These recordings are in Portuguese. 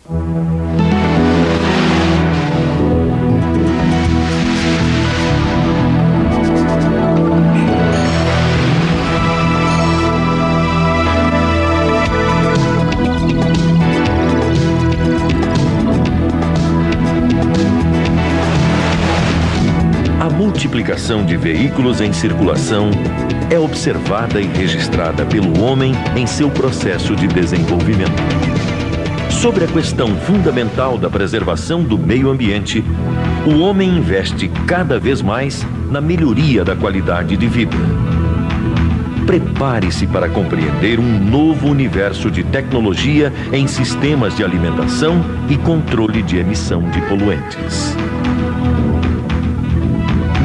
A multiplicação de veículos em circulação é observada e registrada pelo homem em seu processo de desenvolvimento. Sobre a questão fundamental da preservação do meio ambiente, o homem investe cada vez mais na melhoria da qualidade de vida. Prepare-se para compreender um novo universo de tecnologia em sistemas de alimentação e controle de emissão de poluentes.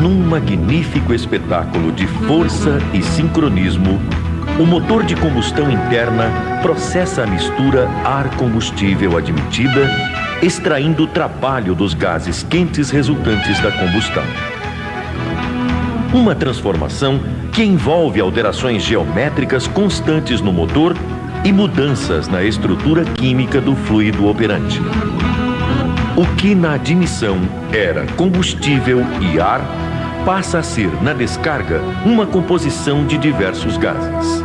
Num magnífico espetáculo de força e sincronismo, o motor de combustão interna processa a mistura ar-combustível admitida, extraindo o trabalho dos gases quentes resultantes da combustão. Uma transformação que envolve alterações geométricas constantes no motor e mudanças na estrutura química do fluido operante. O que na admissão era combustível e ar passa a ser, na descarga, uma composição de diversos gases.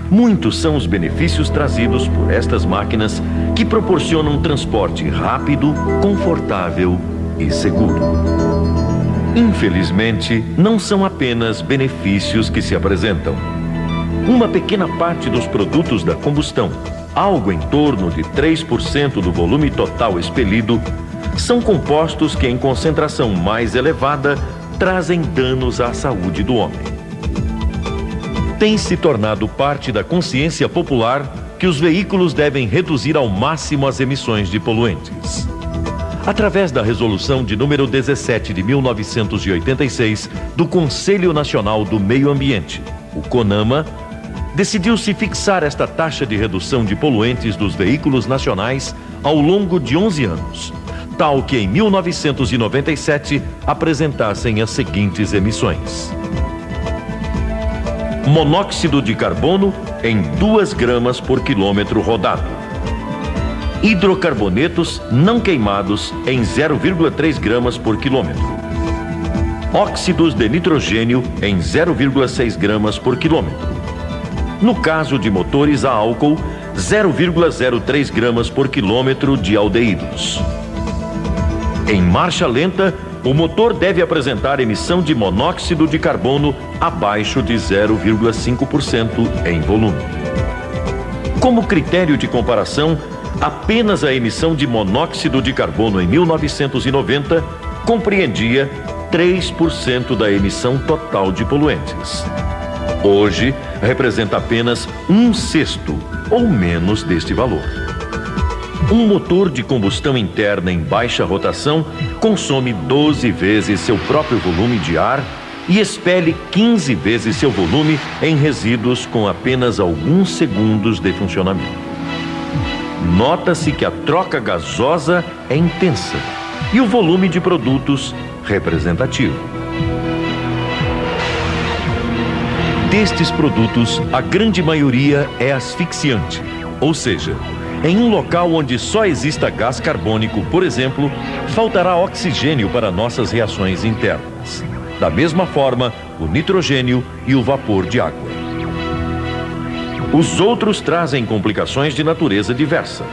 Muitos são os benefícios trazidos por estas máquinas que proporcionam transporte rápido, confortável e seguro. Infelizmente, não são apenas benefícios que se apresentam. Uma pequena parte dos produtos da combustão, algo em torno de 3% do volume total expelido, são compostos que, em concentração mais elevada, trazem danos à saúde do homem. Tem se tornado parte da consciência popular que os veículos devem reduzir ao máximo as emissões de poluentes. Através da Resolução de número 17 de 1986 do Conselho Nacional do Meio Ambiente, o CONAMA, decidiu-se fixar esta taxa de redução de poluentes dos veículos nacionais ao longo de 11 anos, tal que em 1997 apresentassem as seguintes emissões: monóxido de carbono em 2 gramas por quilômetro rodado, hidrocarbonetos não queimados em 0,3 gramas por quilômetro, óxidos de nitrogênio em 0,6 gramas por quilômetro. No caso de motores a álcool, 0,03 gramas por quilômetro de aldeídos. Em marcha lenta, o motor deve apresentar emissão de monóxido de carbono abaixo de 0,5% em volume. Como critério de comparação, apenas a emissão de monóxido de carbono em 1990 compreendia 3% da emissão total de poluentes. Hoje, representa apenas 1/6 ou menos deste valor. Um motor de combustão interna em baixa rotação consome 12 vezes seu próprio volume de ar e expele 15 vezes seu volume em resíduos com apenas alguns segundos de funcionamento. Nota-se que a troca gasosa é intensa e o volume de produtos representativo. Destes produtos, a grande maioria é asfixiante, ou seja, em um local onde só exista gás carbônico, por exemplo, faltará oxigênio para nossas reações internas. Da mesma forma, o nitrogênio e o vapor de água. Os outros trazem complicações de natureza diversa.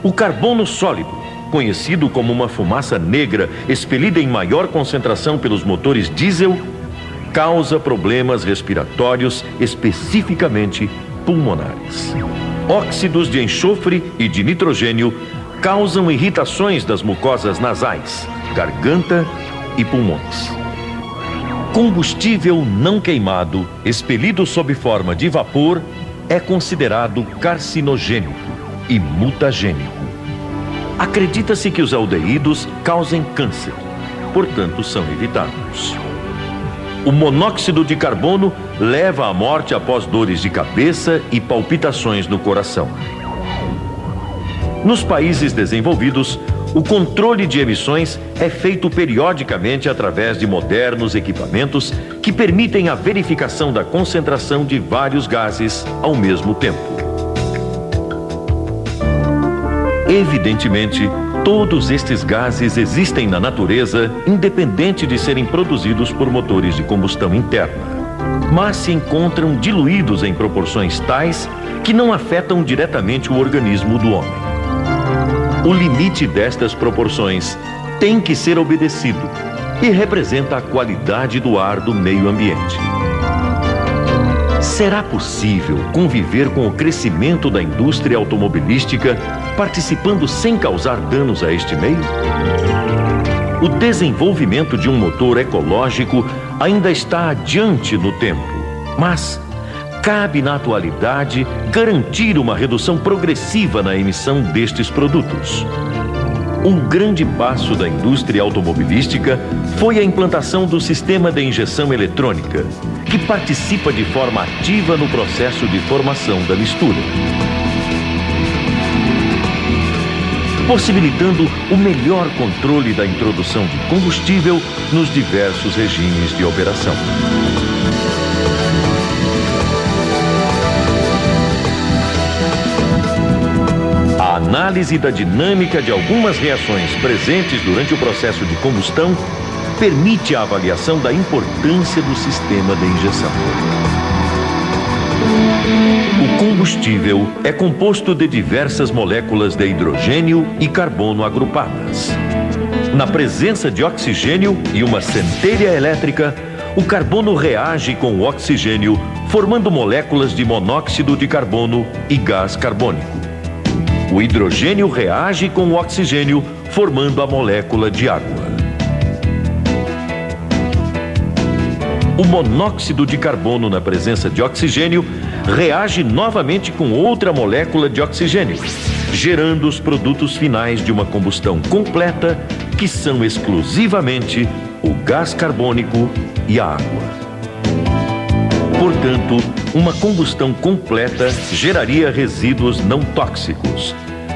O carbono sólido, conhecido como uma fumaça negra expelida em maior concentração pelos motores diesel, causa problemas respiratórios, especificamente pulmonares. Óxidos de enxofre e de nitrogênio causam irritações das mucosas nasais, garganta e pulmões. Combustível não queimado, expelido sob forma de vapor, é considerado carcinogênico e mutagênico. Acredita-se que os aldeídos causem câncer, portanto são evitados. O monóxido de carbono leva à morte após dores de cabeça e palpitações no coração. Nos países desenvolvidos, o controle de emissões é feito periodicamente através de modernos equipamentos que permitem a verificação da concentração de vários gases ao mesmo tempo. Evidentemente, todos estes gases existem na natureza, independente de serem produzidos por motores de combustão interna, mas se encontram diluídos em proporções tais que não afetam diretamente o organismo do homem. O limite destas proporções tem que ser obedecido e representa a qualidade do ar do meio ambiente. Será possível conviver com o crescimento da indústria automobilística, participando sem causar danos a este meio? O desenvolvimento de um motor ecológico ainda está adiante no tempo, mas cabe na atualidade garantir uma redução progressiva na emissão destes produtos. Um grande passo da indústria automobilística foi a implantação do sistema de injeção eletrônica, que participa de forma ativa no processo de formação da mistura, possibilitando o melhor controle da introdução de combustível nos diversos regimes de operação. A análise da dinâmica de algumas reações presentes durante o processo de combustão permite a avaliação da importância do sistema de injeção. O combustível é composto de diversas moléculas de hidrogênio e carbono agrupadas. Na presença de oxigênio e uma centelha elétrica, o carbono reage com o oxigênio, formando moléculas de monóxido de carbono e gás carbônico. O hidrogênio reage com o oxigênio, formando a molécula de água. O monóxido de carbono, na presença de oxigênio, reage novamente com outra molécula de oxigênio, gerando os produtos finais de uma combustão completa, que são exclusivamente o gás carbônico e a água. Portanto, uma combustão completa geraria resíduos não tóxicos,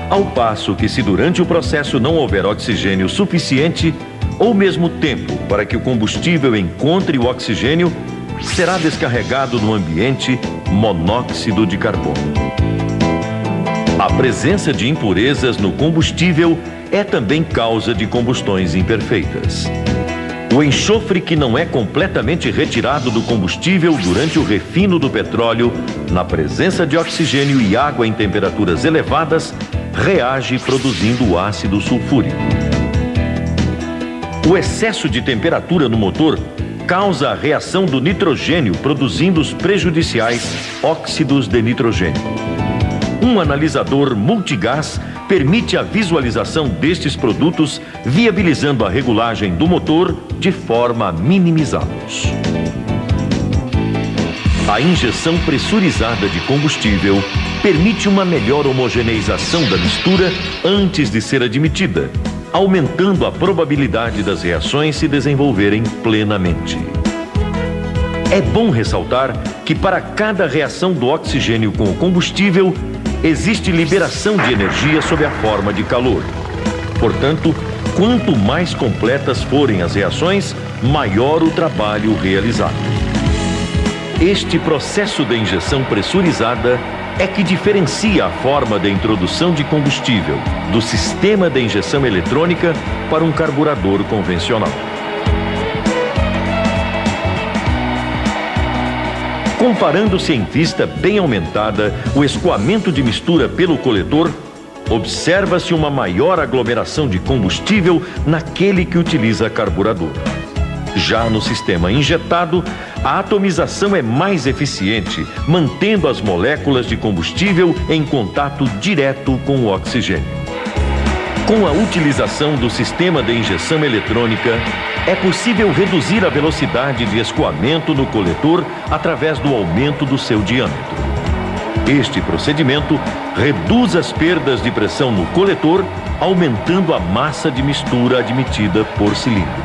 ao passo que, se durante o processo não houver oxigênio suficiente, ou mesmo tempo para que o combustível encontre o oxigênio, será descarregado no ambiente monóxido de carbono. A presença de impurezas no combustível é também causa de combustões imperfeitas. O enxofre que não é completamente retirado do combustível durante o refino do petróleo, na presença de oxigênio e água em temperaturas elevadas, reage produzindo ácido sulfúrico. O excesso de temperatura no motor causa a reação do nitrogênio, produzindo os prejudiciais óxidos de nitrogênio. Um analisador multigás permite a visualização destes produtos, viabilizando a regulagem do motor de forma a minimizá-los. A injeção pressurizada de combustível permite uma melhor homogeneização da mistura antes de ser admitida, aumentando a probabilidade das reações se desenvolverem plenamente. É bom ressaltar que, para cada reação do oxigênio com o combustível, existe liberação de energia sob a forma de calor. Portanto, quanto mais completas forem as reações, maior o trabalho realizado. Este processo de injeção pressurizada é que diferencia a forma de introdução de combustível do sistema de injeção eletrônica para um carburador convencional. Comparando-se em vista bem aumentada o escoamento de mistura pelo coletor, observa-se uma maior aglomeração de combustível naquele que utiliza carburador. Já no sistema injetado, a atomização é mais eficiente, mantendo as moléculas de combustível em contato direto com o oxigênio. Com a utilização do sistema de injeção eletrônica, é possível reduzir a velocidade de escoamento no coletor através do aumento do seu diâmetro. Este procedimento reduz as perdas de pressão no coletor, aumentando a massa de mistura admitida por cilindro.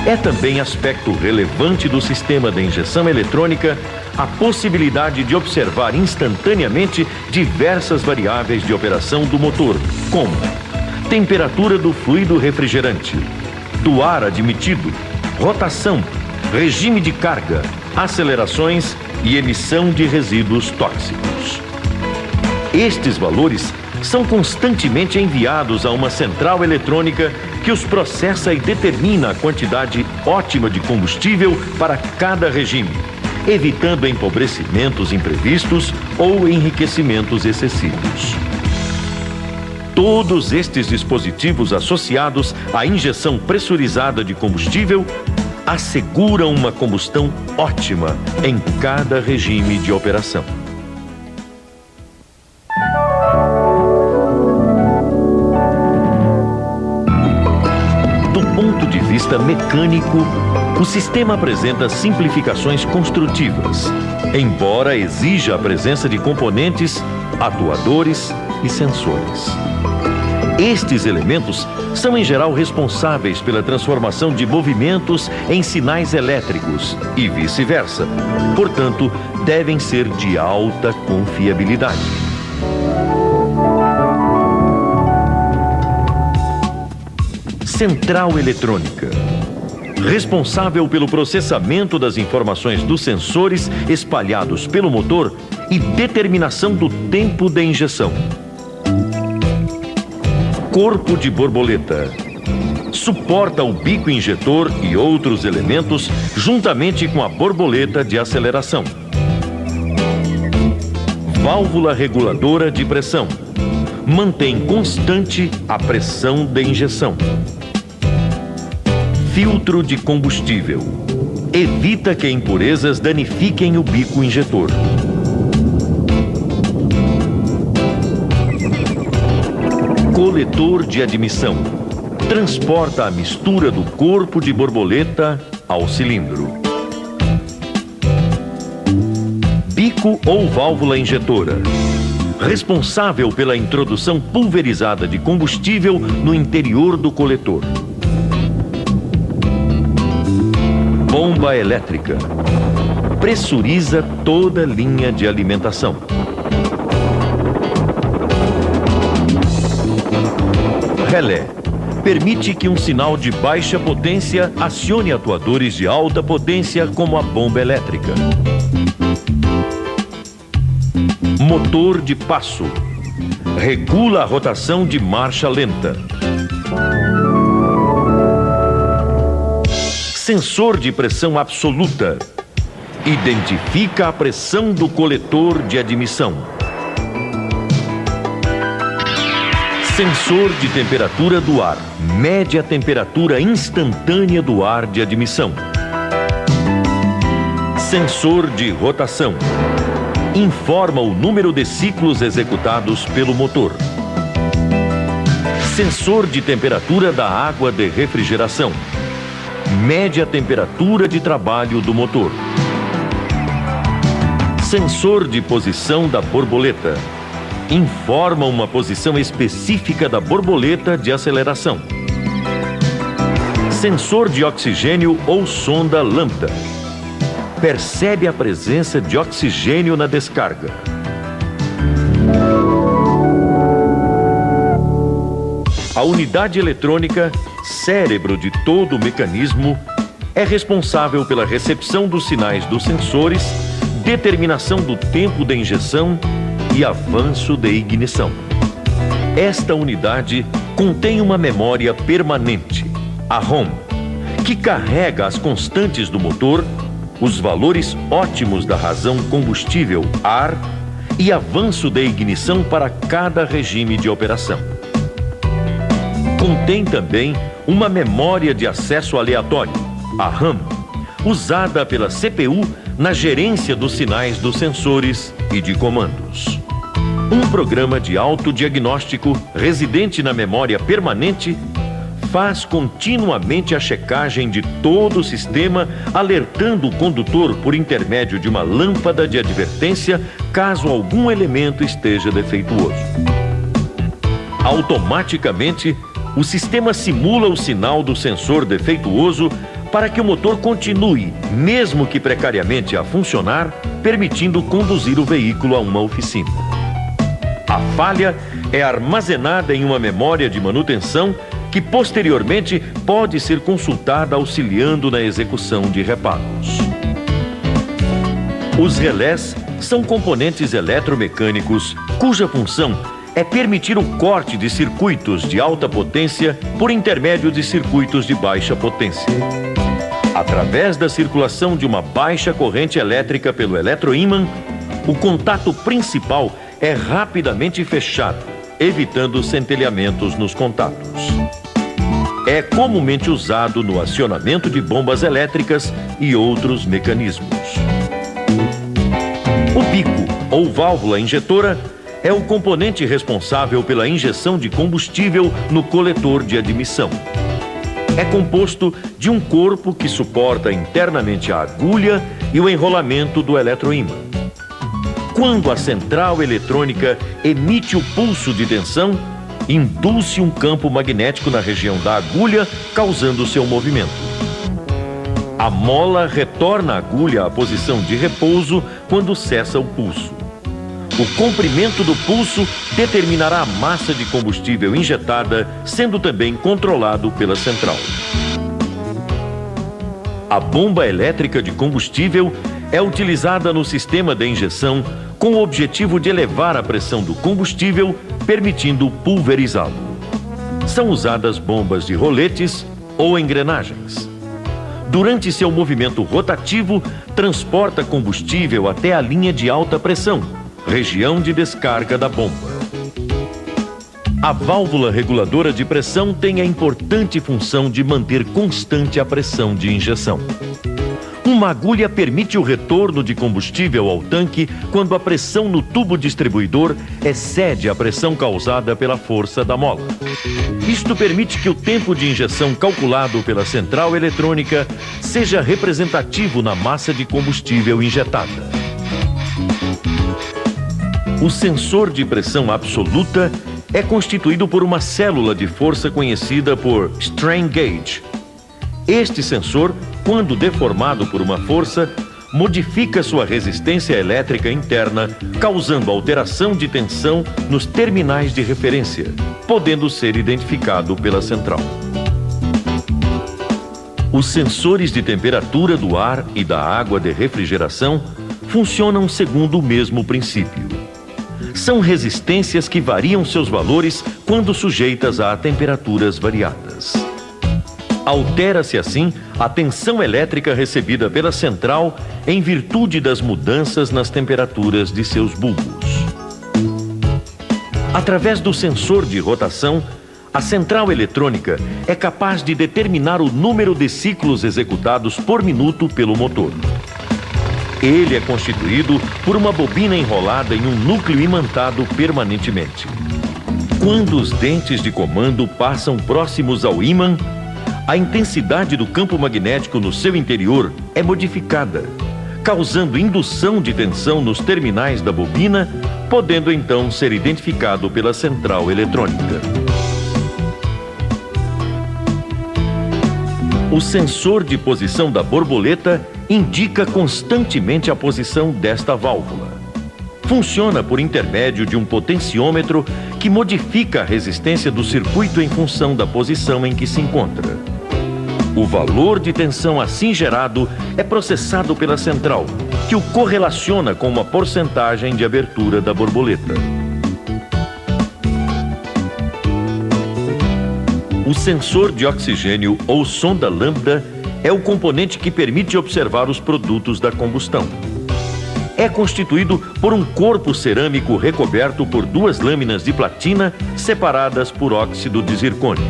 É também aspecto relevante do sistema de injeção eletrônica a possibilidade de observar instantaneamente diversas variáveis de operação do motor, como temperatura do fluido refrigerante, do ar admitido, rotação, regime de carga, acelerações e emissão de resíduos tóxicos. Estes valores são constantemente enviados a uma central eletrônica que os processa e determina a quantidade ótima de combustível para cada regime, evitando empobrecimentos imprevistos ou enriquecimentos excessivos. Todos estes dispositivos associados à injeção pressurizada de combustível asseguram uma combustão ótima em cada regime de operação. Do ponto de vista mecânico, o sistema apresenta simplificações construtivas, embora exija a presença de componentes, atuadores e sensores. Estes elementos são em geral responsáveis pela transformação de movimentos em sinais elétricos e vice-versa. Portanto, devem ser de alta confiabilidade. Central eletrônica. Responsável pelo processamento das informações dos sensores espalhados pelo motor e determinação do tempo de injeção. Corpo de borboleta. Suporta o bico injetor e outros elementos juntamente com a borboleta de aceleração. Válvula reguladora de pressão. Mantém constante a pressão de injeção. Filtro de combustível. Evita que impurezas danifiquem o bico injetor. Coletor de admissão. Transporta a mistura do corpo de borboleta ao cilindro. Bico ou válvula injetora. Responsável pela introdução pulverizada de combustível no interior do coletor. Bomba elétrica. Pressuriza toda a linha de alimentação. Relé. Permite que um sinal de baixa potência acione atuadores de alta potência como a bomba elétrica. Motor de passo. Regula a rotação de marcha lenta. Sensor de pressão absoluta. Identifica a pressão do coletor de admissão. Sensor de temperatura do ar. Mede a temperatura instantânea do ar de admissão. Sensor de rotação. Informa o número de ciclos executados pelo motor. Sensor de temperatura da água de refrigeração. Mede a temperatura de trabalho do motor. Sensor de posição da borboleta. Informa uma posição específica da borboleta de aceleração. Sensor de oxigênio ou sonda lambda. Percebe a presença de oxigênio na descarga. A unidade eletrônica, cérebro de todo o mecanismo, é responsável pela recepção dos sinais dos sensores, determinação do tempo de injeção e avanço de ignição. Esta unidade contém uma memória permanente, a ROM, que carrega as constantes do motor, os valores ótimos da razão combustível, ar e avanço de ignição para cada regime de operação. Contém também uma memória de acesso aleatório, a RAM, usada pela CPU na gerência dos sinais dos sensores e de comandos. Um programa de autodiagnóstico residente na memória permanente faz continuamente a checagem de todo o sistema, alertando o condutor por intermédio de uma lâmpada de advertência caso algum elemento esteja defeituoso. Automaticamente, o sistema simula o sinal do sensor defeituoso para que o motor continue, mesmo que precariamente, a funcionar, permitindo conduzir o veículo a uma oficina. A falha é armazenada em uma memória de manutenção que posteriormente pode ser consultada auxiliando na execução de reparos. Os relés são componentes eletromecânicos cuja função é permitir o corte de circuitos de alta potência por intermédio de circuitos de baixa potência. Através da circulação de uma baixa corrente elétrica pelo eletroímã, o contato principal é rapidamente fechado, evitando centelhamentos nos contatos. É comumente usado no acionamento de bombas elétricas e outros mecanismos. O bico, ou válvula injetora, é o componente responsável pela injeção de combustível no coletor de admissão. É composto de um corpo que suporta internamente a agulha e o enrolamento do eletroímã. Quando a central eletrônica emite o pulso de tensão, induz-se um campo magnético na região da agulha, causando seu movimento. A mola retorna a agulha à posição de repouso quando cessa o pulso. O comprimento do pulso determinará a massa de combustível injetada, sendo também controlado pela central. A bomba elétrica de combustível é utilizada no sistema de injeção com o objetivo de elevar a pressão do combustível, permitindo pulverizá-lo. São usadas bombas de roletes ou engrenagens. Durante seu movimento rotativo, transporta combustível até a linha de alta pressão, região de descarga da bomba. A válvula reguladora de pressão tem a importante função de manter constante a pressão de injeção. Uma agulha permite o retorno de combustível ao tanque quando a pressão no tubo distribuidor excede a pressão causada pela força da mola. Isto permite que o tempo de injeção calculado pela central eletrônica seja representativo na massa de combustível injetada. O sensor de pressão absoluta é constituído por uma célula de força conhecida por strain gauge. Este sensor, quando deformado por uma força, modifica sua resistência elétrica interna, causando alteração de tensão nos terminais de referência, podendo ser identificado pela central. Os sensores de temperatura do ar e da água de refrigeração funcionam segundo o mesmo princípio. São resistências que variam seus valores quando sujeitas a temperaturas variadas. Altera-se assim a tensão elétrica recebida pela central em virtude das mudanças nas temperaturas de seus bulbos. Através do sensor de rotação, a central eletrônica é capaz de determinar o número de ciclos executados por minuto pelo motor. Ele é constituído por uma bobina enrolada em um núcleo imantado permanentemente. Quando os dentes de comando passam próximos ao ímã, a intensidade do campo magnético no seu interior é modificada, causando indução de tensão nos terminais da bobina, podendo então ser identificado pela central eletrônica. O sensor de posição da borboleta indica constantemente a posição desta válvula. Funciona por intermédio de um potenciômetro que modifica a resistência do circuito em função da posição em que se encontra. O valor de tensão assim gerado é processado pela central, que o correlaciona com uma porcentagem de abertura da borboleta. O sensor de oxigênio ou sonda lambda é o componente que permite observar os produtos da combustão. É constituído por um corpo cerâmico recoberto por duas lâminas de platina separadas por óxido de zircônio.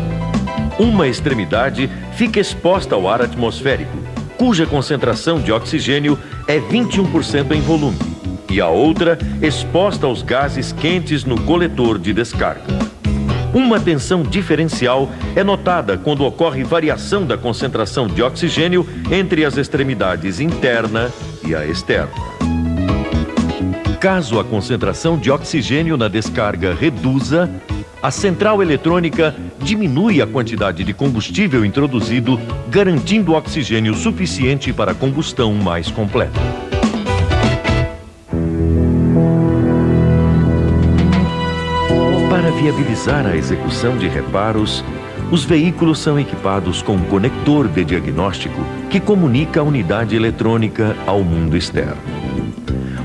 Uma extremidade fica exposta ao ar atmosférico, cuja concentração de oxigênio é 21% em volume, e a outra exposta aos gases quentes no coletor de descarga. Uma tensão diferencial é notada quando ocorre variação da concentração de oxigênio entre as extremidades interna e a externa. Caso a concentração de oxigênio na descarga reduza, a central eletrônica diminui a quantidade de combustível introduzido, garantindo oxigênio suficiente para a combustão mais completa. Para viabilizar a execução de reparos, os veículos são equipados com um conector de diagnóstico que comunica a unidade eletrônica ao mundo externo.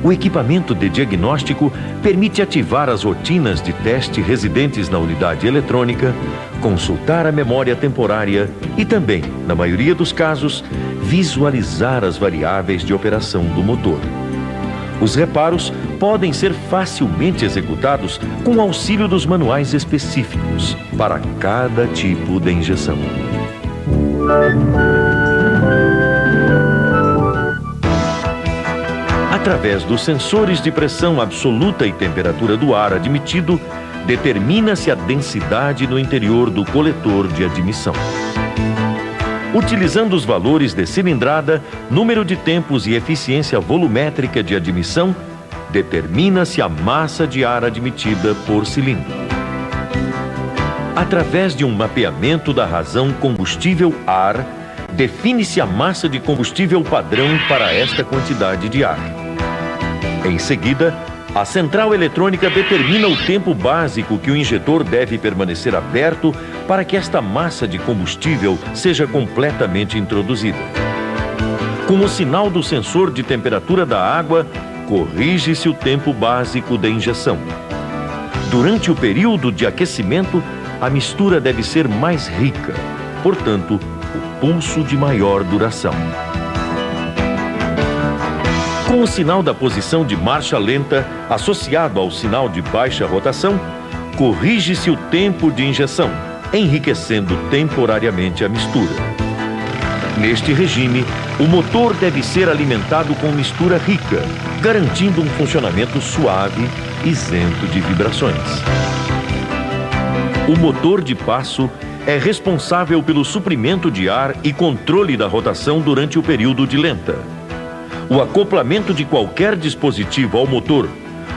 O equipamento de diagnóstico permite ativar as rotinas de teste residentes na unidade eletrônica, consultar a memória temporária e também, na maioria dos casos, visualizar as variáveis de operação do motor. Os reparos podem ser facilmente executados com o auxílio dos manuais específicos para cada tipo de injeção. Através dos sensores de pressão absoluta e temperatura do ar admitido, determina-se a densidade no interior do coletor de admissão. Utilizando os valores de cilindrada, número de tempos e eficiência volumétrica de admissão, determina-se a massa de ar admitida por cilindro. Através de um mapeamento da razão combustível-ar, define-se a massa de combustível padrão para esta quantidade de ar. Em seguida, a central eletrônica determina o tempo básico que o injetor deve permanecer aberto para que esta massa de combustível seja completamente introduzida. Com o sinal do sensor de temperatura da água, corrige-se o tempo básico da injeção. Durante o período de aquecimento, a mistura deve ser mais rica, portanto, o pulso de maior duração. Com o sinal da posição de marcha lenta associado ao sinal de baixa rotação, corrige-se o tempo de injeção, enriquecendo temporariamente a mistura. Neste regime, o motor deve ser alimentado com mistura rica, garantindo um funcionamento suave, isento de vibrações. O motor de passo é responsável pelo suprimento de ar e controle da rotação durante o período de lenta. O acoplamento de qualquer dispositivo ao motor,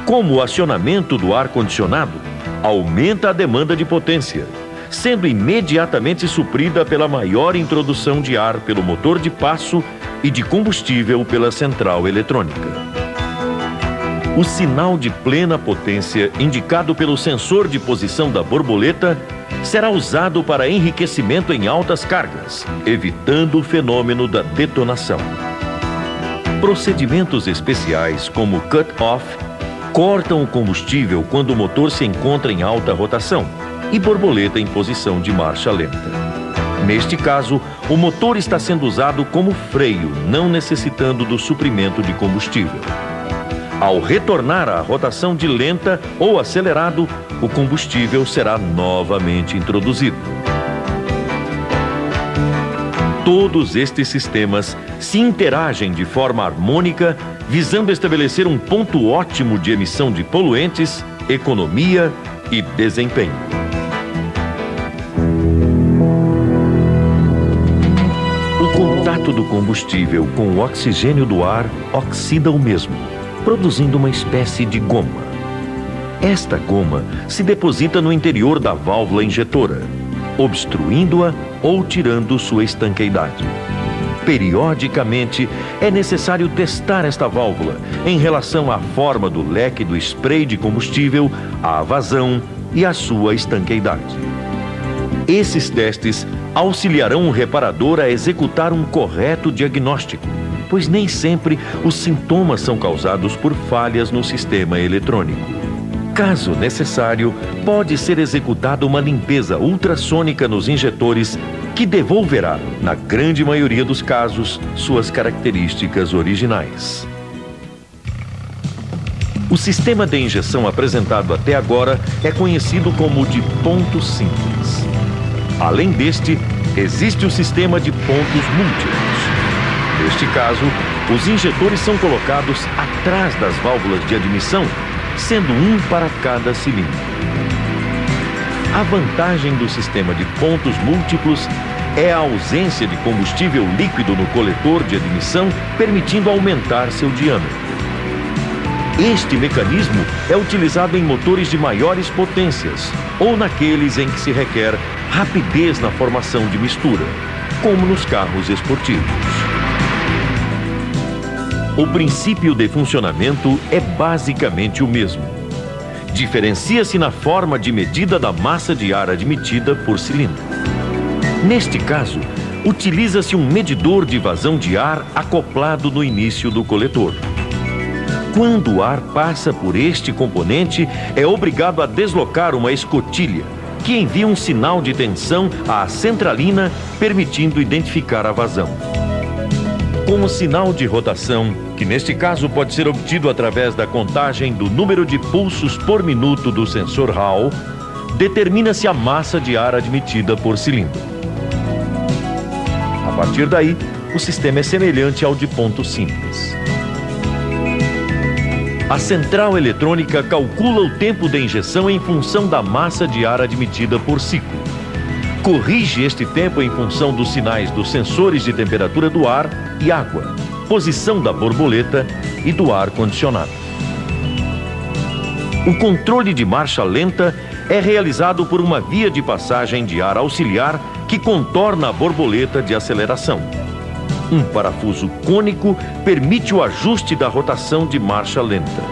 como o acionamento do ar-condicionado, aumenta a demanda de potência, sendo imediatamente suprida pela maior introdução de ar pelo motor de passo e de combustível pela central eletrônica. O sinal de plena potência, indicado pelo sensor de posição da borboleta, será usado para enriquecimento em altas cargas, evitando o fenômeno da detonação. Procedimentos especiais, como cut-off, cortam o combustível quando o motor se encontra em alta rotação e borboleta em posição de marcha lenta. Neste caso, o motor está sendo usado como freio, não necessitando do suprimento de combustível. Ao retornar à rotação de lenta ou acelerado, o combustível será novamente introduzido. Todos estes sistemas se interagem de forma harmônica, visando estabelecer um ponto ótimo de emissão de poluentes, economia e desempenho. O contato do combustível com o oxigênio do ar oxida o mesmo, produzindo uma espécie de goma. Esta goma se deposita no interior da válvula injetora, obstruindo-a ou tirando sua estanqueidade. Periodicamente, é necessário testar esta válvula em relação à forma do leque do spray de combustível, à vazão e à sua estanqueidade. Esses testes auxiliarão o reparador a executar um correto diagnóstico, pois nem sempre os sintomas são causados por falhas no sistema eletrônico. Caso necessário, pode ser executada uma limpeza ultrassônica nos injetores que devolverá, na grande maioria dos casos, suas características originais. O sistema de injeção apresentado até agora é conhecido como de ponto simples. Além deste, existe o sistema de pontos múltiplos. Neste caso, os injetores são colocados atrás das válvulas de admissão, sendo um para cada cilindro. A vantagem do sistema de pontos múltiplos é a ausência de combustível líquido no coletor de admissão, permitindo aumentar seu diâmetro. Este mecanismo é utilizado em motores de maiores potências ou naqueles em que se requer rapidez na formação de mistura, como nos carros esportivos. O princípio de funcionamento é basicamente o mesmo. Diferencia-se na forma de medida da massa de ar admitida por cilindro. Neste caso, utiliza-se um medidor de vazão de ar acoplado no início do coletor. Quando o ar passa por este componente, é obrigado a deslocar uma escotilha, que envia um sinal de tensão à centralina, permitindo identificar a vazão. Com o sinal de rotação, que neste caso pode ser obtido através da contagem do número de pulsos por minuto do sensor Hall, determina-se a massa de ar admitida por cilindro. A partir daí, o sistema é semelhante ao de ponto simples. A central eletrônica calcula o tempo de injeção em função da massa de ar admitida por ciclo. Corrige este tempo em função dos sinais dos sensores de temperatura do ar e água, posição da borboleta e do ar condicionado. O controle de marcha lenta é realizado por uma via de passagem de ar auxiliar que contorna a borboleta de aceleração. Um parafuso cônico permite o ajuste da rotação de marcha lenta.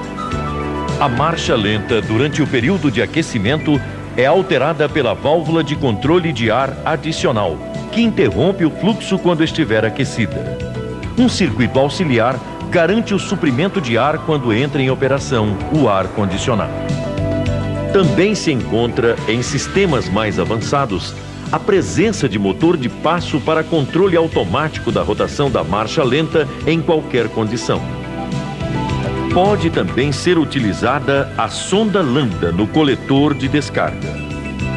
A marcha lenta, durante o período de aquecimento, é alterada pela válvula de controle de ar adicional, que interrompe o fluxo quando estiver aquecida. Um circuito auxiliar garante o suprimento de ar quando entra em operação o ar condicionado. Também se encontra em sistemas mais avançados a presença de motor de passo para controle automático da rotação da marcha lenta em qualquer condição. Pode também ser utilizada a sonda lambda no coletor de descarga.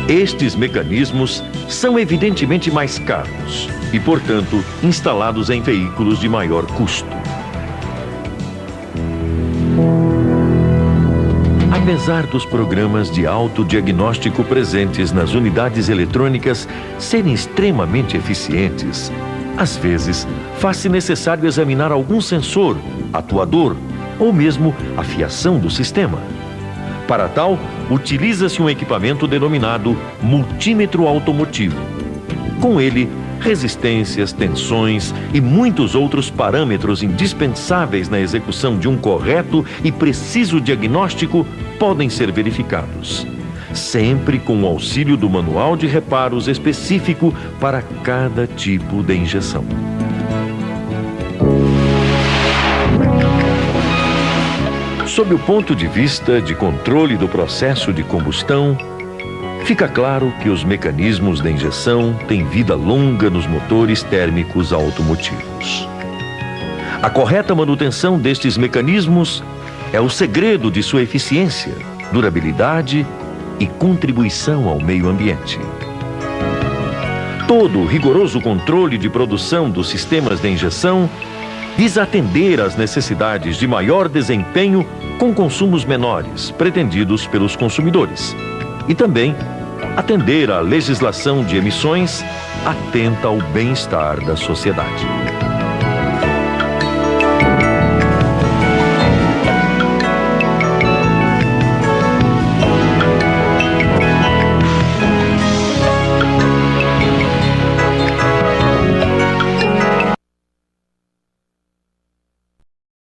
Estes mecanismos são evidentemente mais caros e, portanto, instalados em veículos de maior custo. Apesar dos programas de autodiagnóstico presentes nas unidades eletrônicas serem extremamente eficientes, às vezes faz-se necessário examinar algum sensor, atuador ou mesmo a fiação do sistema. Para tal, utiliza-se um equipamento denominado multímetro automotivo. Com ele, resistências, tensões e muitos outros parâmetros indispensáveis na execução de um correto e preciso diagnóstico podem ser verificados, sempre com o auxílio do manual de reparos específico para cada tipo de injeção. Sob o ponto de vista de controle do processo de combustão, fica claro que os mecanismos de injeção têm vida longa nos motores térmicos automotivos. A correta manutenção destes mecanismos é o segredo de sua eficiência, durabilidade e contribuição ao meio ambiente. Todo o rigoroso controle de produção dos sistemas de injeção visa atender às necessidades de maior desempenho com consumos menores pretendidos pelos consumidores e também atender à legislação de emissões atenta ao bem-estar da sociedade.